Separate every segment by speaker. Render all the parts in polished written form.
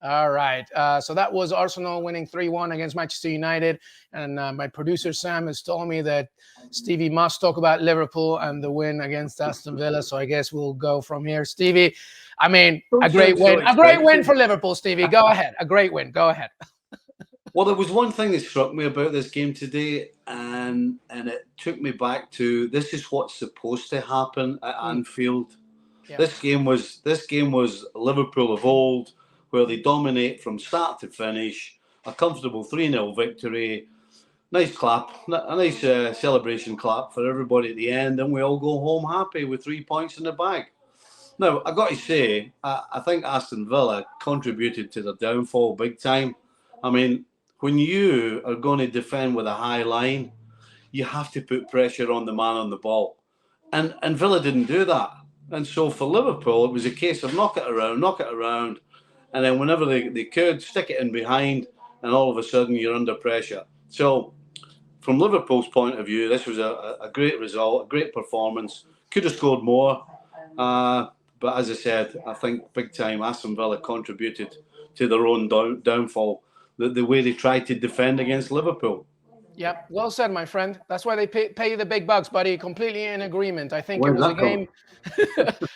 Speaker 1: All right. So that was Arsenal winning 3-1 against Manchester United. And my producer, Sam, has told me that Stevie must talk about Liverpool and the win against Aston Villa. So I guess we'll go from here. Stevie, I mean, a great win. A great win for Liverpool, Stevie. Go ahead. A great win. Go ahead.
Speaker 2: Well, there was one thing that struck me about this game today, and it took me back to this is what's supposed to happen at Anfield. Yeah. This game was Liverpool of old, where they dominate from start to finish, a comfortable 3-0 victory, nice clap, a nice celebration clap for everybody at the end, and we all go home happy with 3 points in the bag. Now, I've got to say, I think Aston Villa contributed to the downfall big time. I mean, when you are going to defend with a high line, you have to put pressure on the man on the ball. And Villa didn't do that. And so for Liverpool, it was a case of knock it around, and then whenever they could, stick it in behind, and all of a sudden you're under pressure. So from Liverpool's point of view, this was a great result, a great performance. Could have scored more. But as I said, I think big time Aston Villa contributed to their own downfall. The way they tried to defend against Liverpool.
Speaker 1: Yep, well said, my friend. That's why they pay you the big bucks, buddy. Completely in agreement. I think it was a game,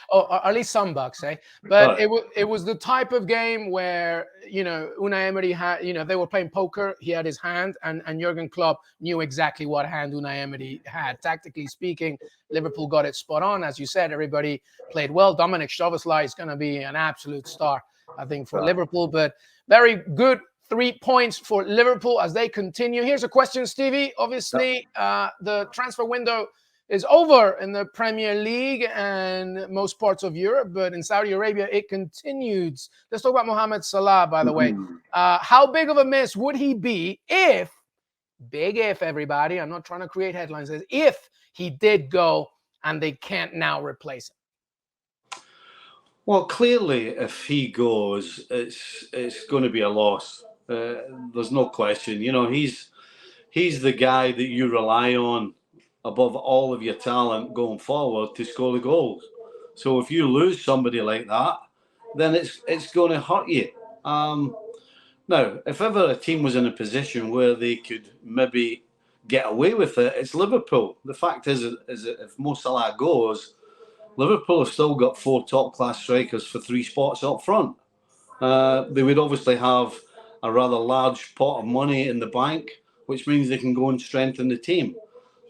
Speaker 1: or at least some bucks, eh? But it was the type of game where, Unai Emery had, they were playing poker. He had his hand, and Jurgen Klopp knew exactly what hand Unai Emery had. Tactically speaking, Liverpool got it spot on. As you said, everybody played well. Dominic Szoboszlai is going to be an absolute star, I think, for Liverpool. But very good 3 points for Liverpool as they continue. Here's a question, Stevie. Obviously, the transfer window is over in the Premier League and most parts of Europe, but in Saudi Arabia, it continues. Let's talk about Mohamed Salah, by the way. How big of a miss would he be if, everybody, I'm not trying to create headlines, if he did go and they can't now replace him?
Speaker 2: Well, clearly, if he goes, it's going to be a loss. There's no question. He's the guy that you rely on above all of your talent going forward to score the goals. So if you lose somebody like that, then it's going to hurt you. Now, if ever a team was in a position where they could maybe get away with it, it's Liverpool. The fact is that if Mo Salah goes, Liverpool have still got 4 top-class strikers for 3 spots up front. They would obviously have a rather large pot of money in the bank, which means they can go and strengthen the team.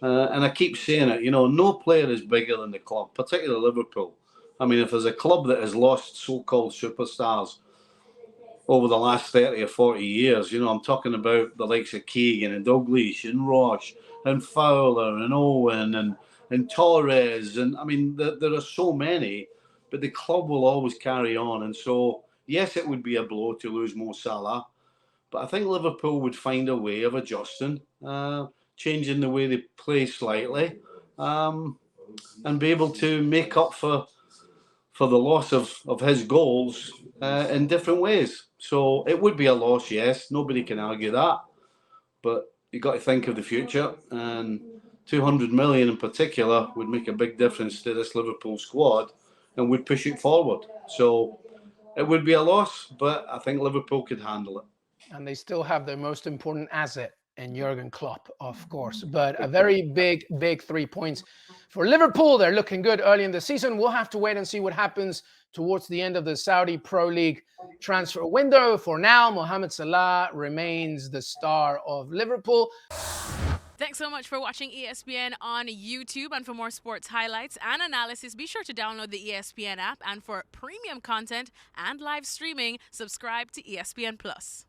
Speaker 2: And I keep saying it, no player is bigger than the club, particularly Liverpool. I mean, if there's a club that has lost so-called superstars over the last 30 or 40 years, I'm talking about the likes of Keegan and Dalglish and Roche and Fowler and Owen and Torres, and I mean, there are so many, but the club will always carry on. And so, yes, it would be a blow to lose Mo Salah, but I think Liverpool would find a way of adjusting, changing the way they play slightly, and be able to make up for the loss of his goals in different ways. So it would be a loss, yes. Nobody can argue that, but you've got to think of the future, and 200 million in particular would make a big difference to this Liverpool squad and would push it forward. So it would be a loss, but I think Liverpool could handle it.
Speaker 1: And they still have their most important asset in Jurgen Klopp, of course. But a very big 3 points for Liverpool. They're looking good early in the season. We'll have to wait and see what happens towards the end of the Saudi Pro League transfer window. For now, Mohamed Salah remains the star of Liverpool.
Speaker 3: Thanks so much for watching ESPN on YouTube. And for more sports highlights and analysis, be sure to download the ESPN app. And for premium content and live streaming, subscribe to ESPN Plus.